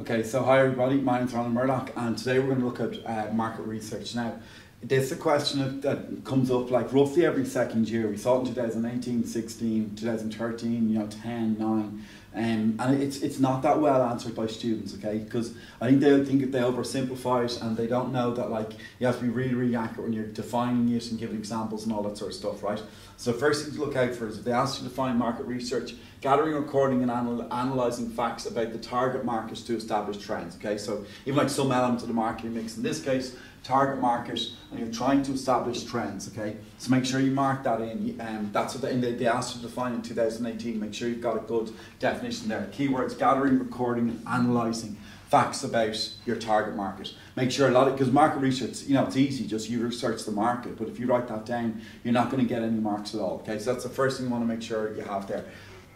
Okay, so hi everybody, my name's Ronan Murdock, and today we're going to look at market research. Now, this is a question that comes up like roughly every second year. We saw it in 2018, 16, 2013, 10, 9. And it's not that well answered by students, okay? Because I think they oversimplify it, and they don't know that like you have to be really, really accurate when you're defining it and giving examples and all that sort of stuff, right? So first thing to look out for is if they ask you to define market research, gathering, recording and analysing facts about the target markets to establish trends, okay? So even like some element of the marketing mix, in this case, target market, and you're trying to establish trends, okay? So make sure you mark that in. That's what they asked you to define in 2018. Make sure you've got a good definition there. Keywords: gathering, recording, and analysing facts about your target market. Make sure because market research, it's easy, just you research the market, but if you write that down, you're not going to get any marks at all, okay? So that's the first thing you want to make sure you have there.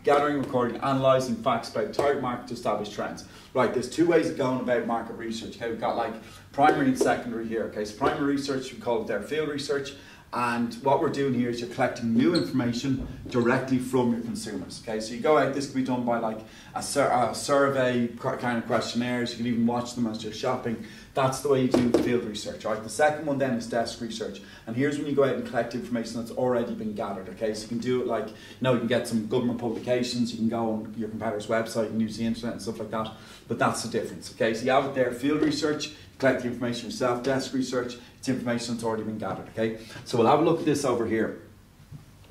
Gathering, recording, analysing facts about target market to establish trends. Right, there's two ways of going about market research. Okay, we've got like primary and secondary here. Okay, so primary research, we call it their field research, and what we're doing here is you're collecting new information directly from your consumers. Okay, so you go out, this can be done by like a survey kind of questionnaires. You can even watch them as you're shopping. That's the way you do field research, right? The second one then is desk research. And here's when you go out and collect information that's already been gathered, okay? So you can do it like, you can get some government publications, you can go on your competitor's website, you can use the internet and stuff like that, but that's the difference, okay? So you have it there, field research, you collect the information yourself, desk research, it's information that's already been gathered, okay? So we'll have a look at this over here.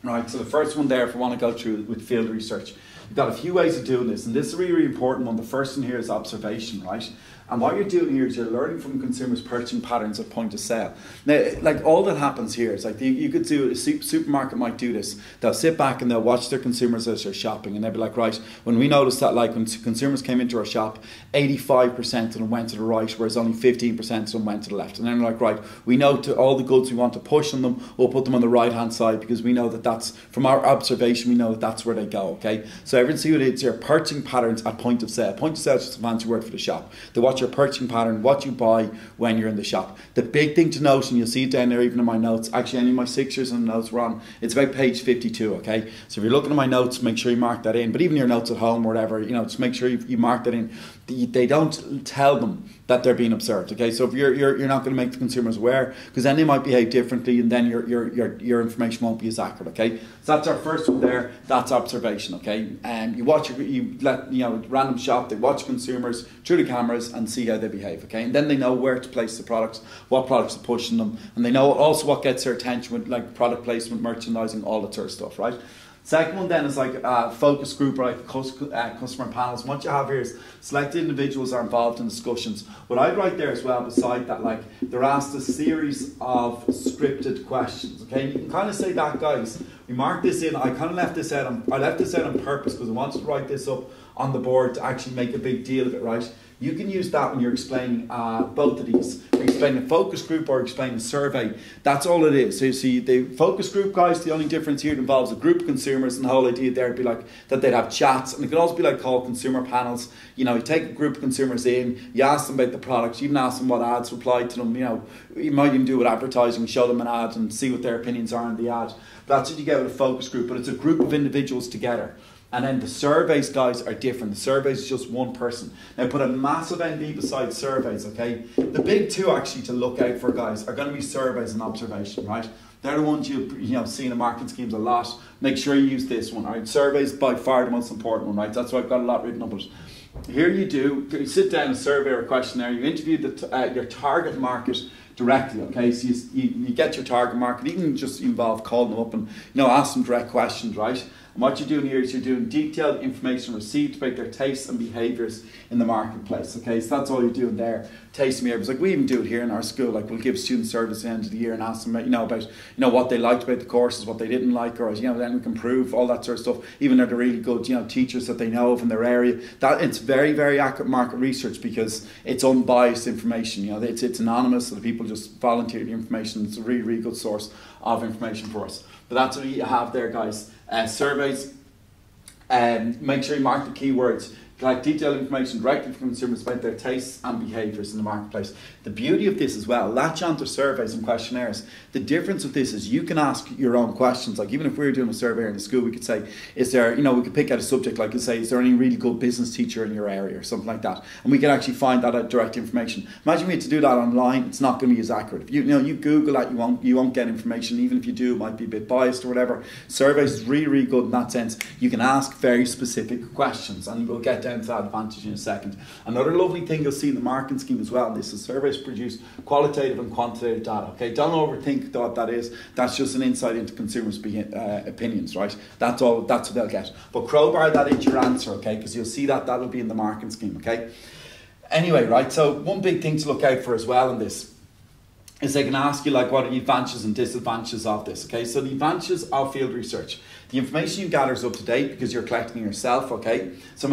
Right, so the first one there, if we want to go through with field research, you've got a few ways of doing this, and this is a really, really important one. The first one here is observation, right? And what you're doing here is you're learning from consumers' purchasing patterns at point of sale. Now, like all that happens here is like you could do, a supermarket might do this. They'll sit back and they'll watch their consumers as they're shopping, and they'll be like, right, when we noticed that like when consumers came into our shop, 85% of them went to the right, whereas only 15% of them went to the left. And then they're like, right, we know to all the goods we want to push on them, we'll put them on the right-hand side because we know that that's, from our observation, we know that that's where they go, okay? So everyone see what it's your purchasing patterns at point of sale. Point of sale is just a fancy word for the shop. They watch your purchasing pattern, what you buy when you're in the shop. The big thing to note, and you'll see it down there even in my notes, actually any of my sixers and notes were on, it's about page 52, okay? So if you're looking at my notes, make sure you mark that in, but even your notes at home or whatever, just make sure you mark that in. They don't tell them that they're being observed, okay? So if you're not going to make the consumers aware, because then they might behave differently, and then your information won't be as accurate, okay? So that's our first one there. That's observation, okay? And you let random shop. They watch consumers through the cameras and see how they behave, okay? And then they know where to place the products, what products are pushing them, and they know also what gets their attention with like product placement, merchandising, all that sort of stuff, right? Second one then is like focus group, right? Customer panels. And what you have here is selected individuals are involved in discussions. What I'd write there as well beside that, like they're asked a series of scripted questions, okay? You can kind of say that, guys, we marked this in. I kind of left this out on purpose because I wanted to write this up on the board to actually make a big deal of it, right? You can use that when you're explaining both of these. You're explaining a focus group or explaining a survey. That's all it is. So you see, the focus group, guys, the only difference here involves a group of consumers, and the whole idea there would be like that they'd have chats, and it could also be like called consumer panels. You take a group of consumers in, you ask them about the products, you even ask them what ads replied to them. You might even do with advertising, show them an ad and see what their opinions are on the ad. But that's what you get with a focus group, but it's a group of individuals together. And then the surveys, guys, are different. The surveys is just one person. Now put a massive ND beside surveys, okay? The big two actually to look out for, guys, are going to be surveys and observation, right? They're the ones you see in the marketing schemes a lot. Make sure you use this one, all right? Surveys by far the most important one, right? That's why I've got a lot written up. Here you sit down, a survey or a questionnaire, you interview your target market directly, okay? So you get your target market, even just involve calling them up and ask them direct questions, right? And what you're doing here is you're doing detailed information received about their tastes and behaviours in the marketplace, okay? So that's all you're doing there, tasting behaviours. Like we even do it here in our school, like we'll give student service at the end of the year and ask them about what they liked about the courses, what they didn't like, or then we can prove all that sort of stuff, even if they're really good teachers that they know of in their area. That it's very, very accurate market research because it's unbiased information. It's anonymous, so the people just volunteer the information. It's a really, really good source of information for us. But that's what you have there, guys. Surveys, make sure you mark the keywords. collect detailed information directly from consumers about their tastes and behaviours in the marketplace. The beauty of this as well, latch onto surveys and questionnaires. The difference with this is you can ask your own questions. Like even if we were doing a survey in the school, we could say, is there, we could pick out a subject, like say, is there any really good business teacher in your area or something like that? And we can actually find that out direct information. Imagine we had to do that online, it's not going to be as accurate. If you Google that, you won't get information. Even if you do, it might be a bit biased or whatever. Surveys is really, really good in that sense. You can ask very specific questions, and we'll get down to that advantage in a second. Another lovely thing you'll see in the marketing scheme as well, this is surveys produce qualitative and quantitative data. Okay, don't overthink what that is. That's just an insight into consumers' opinions, right? That's all. That's what they'll get. But crowbar that into your answer, okay? Because you'll see that that'll be in the marketing scheme, okay? Anyway, right. So one big thing to look out for as well in this is they can ask you like what are the advantages and disadvantages of this, okay? So the advantages of field research. The information you gather is up to date because you're collecting it yourself, okay? So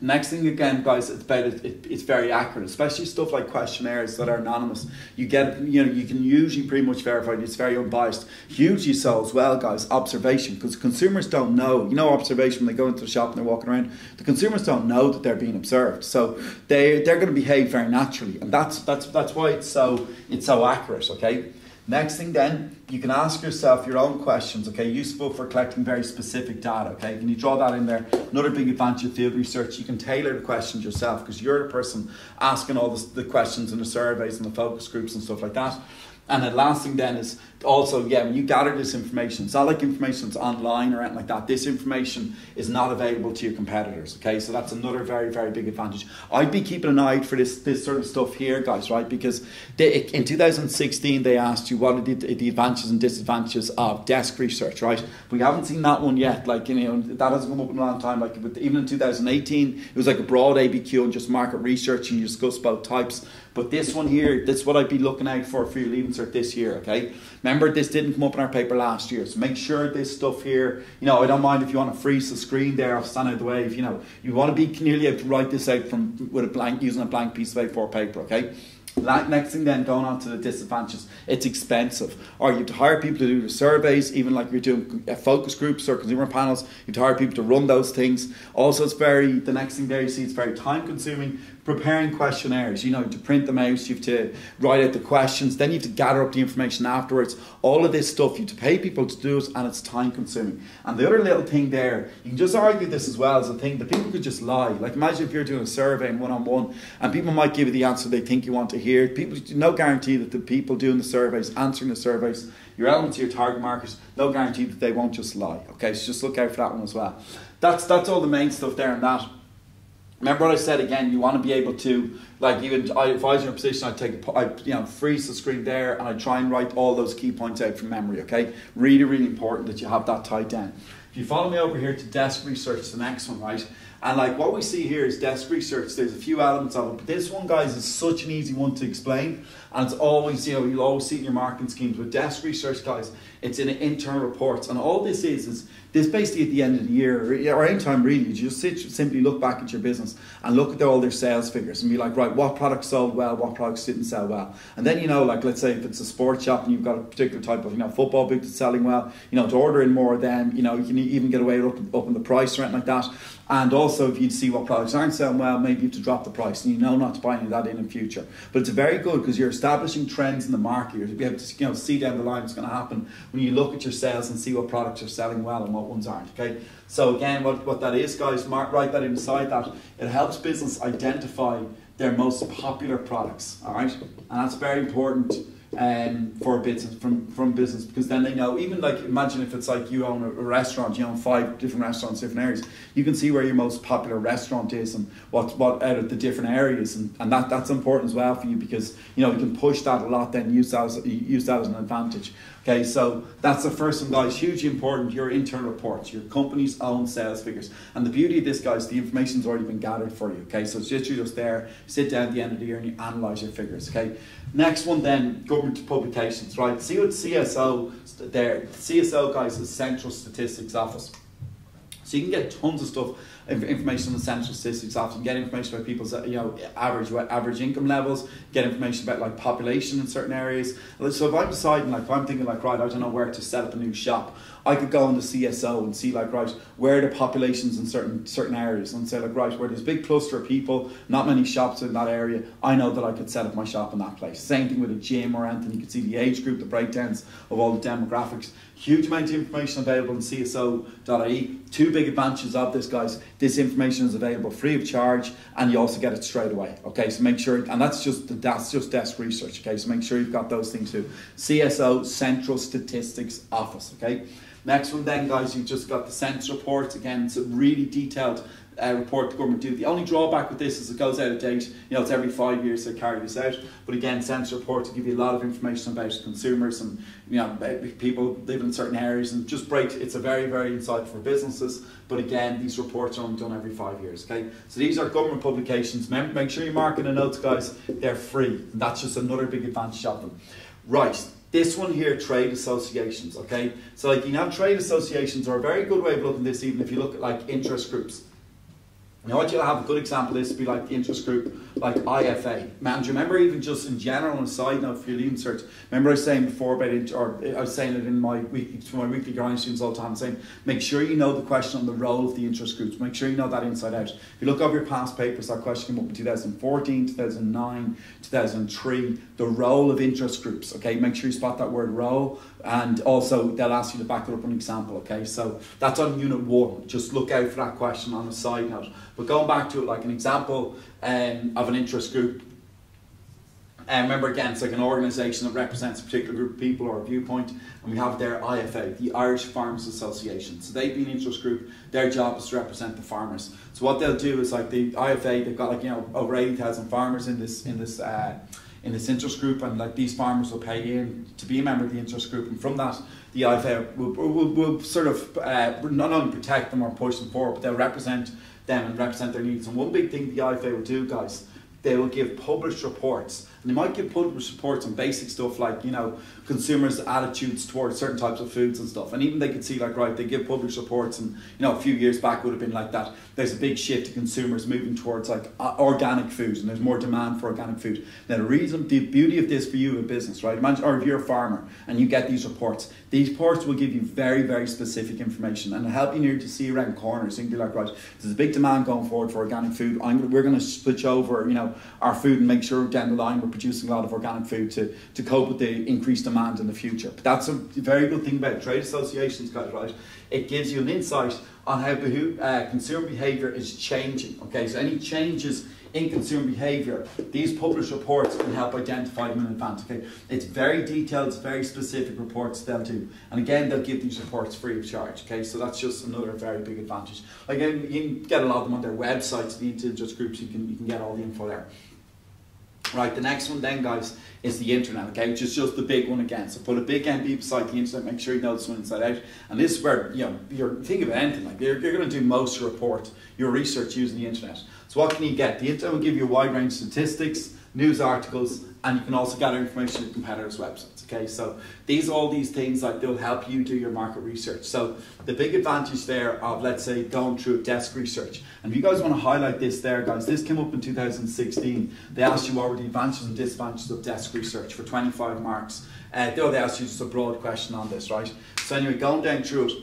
next thing again, guys, it's very accurate, especially stuff like questionnaires that are anonymous. You get, you can usually pretty much verify it. It's very unbiased. Hugely so as well, guys, observation, because consumers don't know. Observation when they go into the shop and they're walking around. The consumers don't know that they're being observed, so they're going to behave very naturally, and that's why it's so accurate, okay? Next thing then, you can ask yourself your own questions, okay, useful for collecting very specific data, okay? Can you draw that in there? Another big advantage of field research, you can tailor the questions yourself because you're the person asking all the questions in the surveys and the focus groups and stuff like that. And the last thing then is also, when you gather this information, it's not like information that's online or anything like that. This information is not available to your competitors, okay? So that's another very, very big advantage. I'd be keeping an eye out for this sort of stuff here, guys, right? Because in 2016, they asked you what are the advantages and disadvantages of desk research, right? We haven't seen that one yet. Like, that hasn't come up in a long time. Like, even in 2018, it was like a broad ABQ and just market research, and you discuss both types. But this one here, this is what I'd be looking out for your Leaving Cert this year, okay? Remember, this didn't come up in our paper last year, so make sure this stuff here, I don't mind if you want to freeze the screen there, I'll stand out of the way. If you want to be nearly able to write this out using a blank piece of A4 paper, okay? Next thing then, going on to the disadvantages, it's expensive. Or you have to hire people to do the surveys, even like you're doing focus groups or consumer panels, you have to hire people to run those things. Also, the next thing there you see, it's very time consuming. Preparing questionnaires, to print them out, you have to write out the questions, then you have to gather up the information afterwards. All of this stuff, you have to pay people to do it, and it's time consuming. And the other little thing there, you can just argue this as well as a thing that people could just lie. Like imagine if you're doing a survey and one-on-one, and people might give you the answer they think you want to hear. No guarantee that the people doing the surveys, answering the surveys, your elements, your target markets, no guarantee that they won't just lie. Okay, so just look out for that one as well. That's all the main stuff there and that. Remember what I said again, you want to be able to, like if I was in a position, I'd freeze the screen there and I'd try and write all those key points out from memory, okay? Really, really important that you have that tied down. If you follow me over here to desk research, the next one, right? And like what we see here is desk research, there's a few elements of it, but this one, guys, is such an easy one to explain. And it's always, you'll always see it in your marketing schemes. With desk research, guys, it's in internal reports. And all this is this basically at the end of the year, or any time really, you just simply look back at your business and look at all their sales figures and be like, right, what products sold well, what products didn't sell well. And then, like let's say if it's a sports shop and you've got a particular type of, football boot that's selling well, to order in more of them, you can even get away with up in the price or anything like that. And also if you see what products aren't selling well, maybe you have to drop the price and not to buy any of that in future. But it's very good because you're establishing trends in the market. You'll be able to see down the line what's going to happen when you look at your sales and see what products are selling well and what ones aren't, okay? So again, what that is, guys, write that inside that. It helps business identify their most popular products, all right? And that's very important for a business, from business, because then they know, even like imagine if it's like you own a restaurant, you own 5 different restaurants, different areas, you can see where your most popular restaurant is and what out of the different areas, and that's important as well for you, because you can push that a lot, then use that as an advantage. Okay, so that's the first one, guys. Hugely important, your internal reports, your company's own sales figures. And the beauty of this, guys, the information's already been gathered for you. Okay, so it's literally just there, sit down at the end of the year and you analyse your figures. Okay, next one then, government publications, right? See what CSO there. CSO, guys, is Central Statistics Office. So you can get tons of stuff, information on the central statistics. Often get information about people's average income levels. Get information about like population in certain areas. So if I'm deciding, like if I'm thinking like, right, I don't know where to set up a new shop, I could go on the CSO and see like, right, where are the populations in certain areas, and say like, right, where there's a big cluster of people, not many shops in that area, I know that I could set up my shop in that place. Same thing with a gym or anything. You can see the age group, the breakdowns of all the demographics. Huge amount of information available on CSO.ie. Two big advantages of this, guys. This information is available free of charge, and you also get it straight away. Okay, so make sure, and that's just desk research. Okay, so make sure you've got those things too. CSO, Central Statistics Office. Okay. Next one then, guys, you've just got the census report. Again, it's a really detailed report the government do. The only drawback with this is it goes out of date. You know, it's every 5 years they carry this out. But again, census report to give you a lot of information about consumers and, you know, people living in certain areas, and just it's a very, very insightful for businesses. But again, these reports are only done every 5 years. Okay, so these are government publications. Make sure you mark in the notes, guys. They're free. And that's just another big advantage of them. Right. This one here, trade associations, okay? So like, you know, trade associations are a very good way of looking at this, even if you look at like interest groups. You know what, you'll have a good example of this would be like the interest group, like IFA. Man, do you remember even just in general, on a side note for your leaving cert, remember I was saying before about it, or I was saying it in my weekly grind students all the time, saying make sure you know the question on the role of the interest groups. Make sure you know that inside out. If you look over your past papers, that question came up in 2014, 2009, 2003, the role of interest groups, okay? Make sure you spot that word role, and also they'll ask you to back it up with an example, okay? So that's on unit 1. Just look out for that question on a side note. But going back to it, like an example of an interest group, remember again, it's like an organisation that represents a particular group of people or a viewpoint, and we have their IFA, the Irish Farmers Association. So they've been an interest group. Their job is to represent the farmers. So what they'll do is, like the IFA, they've got like, you know, over 80,000 farmers in this interest group, and like these farmers will pay in to be a member of the interest group, and from that the IFA will sort of not only protect them or push them forward, but they'll represent them and represent their needs. And one big thing the IFA will do, guys, they will give published reports, and they might give published reports on basic stuff like, you know, consumers' attitudes towards certain types of foods and stuff. And even they could see like, right, they give published reports, and, you know, a few years back would have been like that. There's a big shift to consumers moving towards like organic food, and there's more demand for organic food. Now the beauty of this for you, a business, right? Imagine, or if you're a farmer and you get these reports will give you very, very specific information, and it'll help you near to see around corners. You can be like, right, there's a big demand going forward for organic food. We're going to switch over, you know, our food and make sure down the line we're producing a lot of organic food to cope with the increased demand in the future. But that's a very good thing about trade associations, guys, right? It gives you an insight on how consumer behaviour is changing. Okay, so any changes in consumer behaviour, these published reports can help identify them in advance. Okay, it's very detailed, it's very specific reports they'll do, and again they'll give these reports free of charge. Okay, so that's just another very big advantage. Again, you can get a lot of them on their websites, the interest groups. You can get all the info there. Right, the next one then, guys, is the internet, okay, which is just the big one again. So put a big NB beside the internet, make sure you know this one inside out. And this is where, you know, you're thinking about anything, like you're going to do most of your report, your research using the internet. So what can you get? The internet will give you a wide range of statistics, news articles, and you can also gather information from competitors' websites. Okay, so all these things, like, they'll help you do your market research. So the big advantage there of, let's say, going through desk research, and if you guys want to highlight this there, guys, this came up in 2016. They asked you what were the advantages and disadvantages of desk research for 25 marks. They asked you just a broad question on this, right? So anyway, going down through it,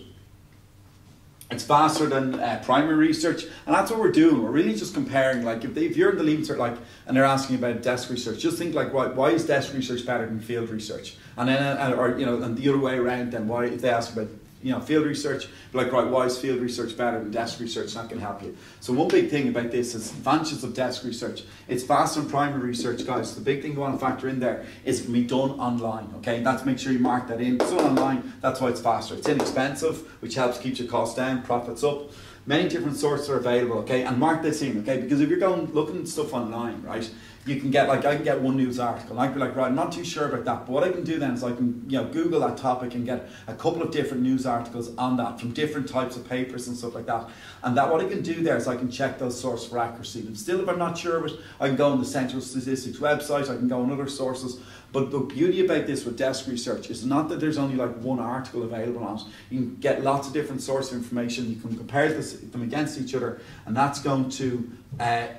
it's faster than primary research, and that's what we're doing. We're really just comparing, like, if you're in the leaving cert, like, and they're asking about desk research, just think like, why is desk research better than field research? And then, or, you know, and the other way around, then why, if they ask about, you know, field research, like, right, why is field research better than desk research? That can help you. So one big thing about this is advantages of desk research. It's faster than primary research, guys. The big thing you want to factor in there is it can be done online, okay? That's, make sure you mark that in. It's done online, that's why it's faster. It's inexpensive, which helps keep your costs down, profits up. Many different sources are available, okay? And mark this in, okay? Because if you're going looking at stuff online, right, you can get, like, I can get one news article, and I can be like, right, I'm not too sure about that, but what I can do then is I can, you know, Google that topic and get a couple of different news articles on that from different types of papers and stuff like that. And that, what I can do there is I can check those sources for accuracy. And still, if I'm not sure of it, I can go on the Central Statistics website, I can go on other sources. But the beauty about this with desk research is not that there's only like one article available on it. You can get lots of different sources of information. You can compare them against each other, and that's going to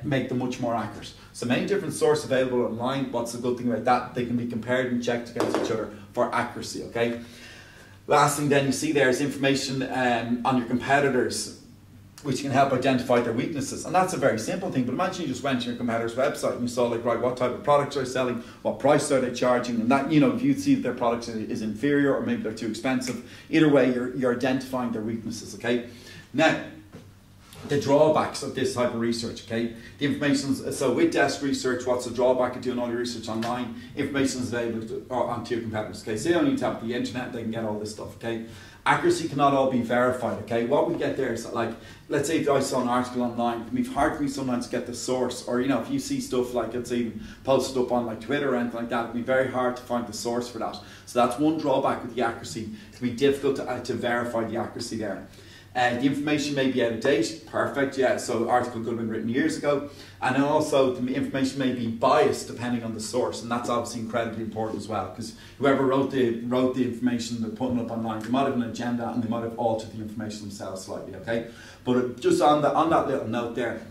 make them much more accurate. So many different sources available online. What's the good thing about that? They can be compared and checked against each other for accuracy, okay? Last thing then you see there is information on your competitors, which can help identify their weaknesses. And that's a very simple thing, but imagine you just went to your competitor's website and you saw, like, right, what type of products are they selling, what price are they charging, and that, you know, if you see that their product is inferior or maybe they're too expensive, either way, you're identifying their weaknesses, okay? Now, the drawbacks of this type of research, okay? The information, so with desk research, what's the drawback of doing all your research online? Information is available onto your competitors, okay? So they don't need to have the internet, they can get all this stuff, okay? Accuracy cannot all be verified, okay? What we get there is that, like, let's say if I saw an article online, it can be hard for me sometimes to get the source, or, you know, if you see stuff like, it's even posted up on like Twitter or anything like that, it can be very hard to find the source for that. So that's one drawback with the accuracy. It can be difficult to verify the accuracy there. The information may be out of date, perfect, yeah, so the article could have been written years ago. And then also the information may be biased depending on the source, and that's obviously incredibly important as well, because whoever wrote the information they're putting up online, they might have an agenda and they might have altered the information themselves slightly, okay? But just on that little note there,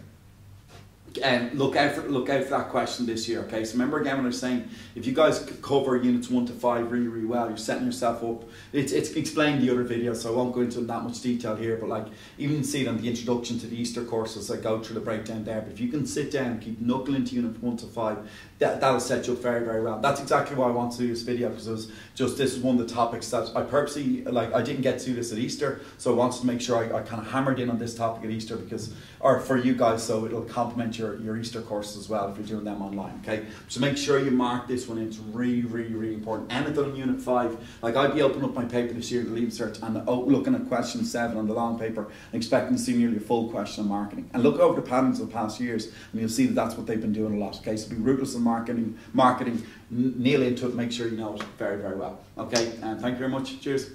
look out for that question this year, okay? So remember again when I was saying, if you guys cover units 1 to 5 really, really well, you're setting yourself up. It's explained in the other video, so I won't go into that much detail here, but like, even see it on the introduction to the Easter courses, I go through the breakdown there. But if you can sit down and keep knuckling to unit 1 to 5, that'll set you up very, very well. That's exactly why I want to do this video, because it was just, this is one of the topics that I purposely, like, I didn't get to do this at Easter, so I wanted to make sure I kind of hammered in on this topic at Easter, because, or for you guys, so it'll complement your Easter courses as well if you're doing them online, okay? So make sure you mark this one in. It's really, really, really important. Anything on unit 5, like, I'd be opening up my paper this year, the Leave Cert, and looking at question 7 on the long paper and expecting to see nearly a full question on marketing. And look over the patterns of the past years and you'll see that that's what they've been doing a lot, okay? So be ruthless in marketing, kneel into it, make sure you know it very, very well, okay? And thank you very much. Cheers.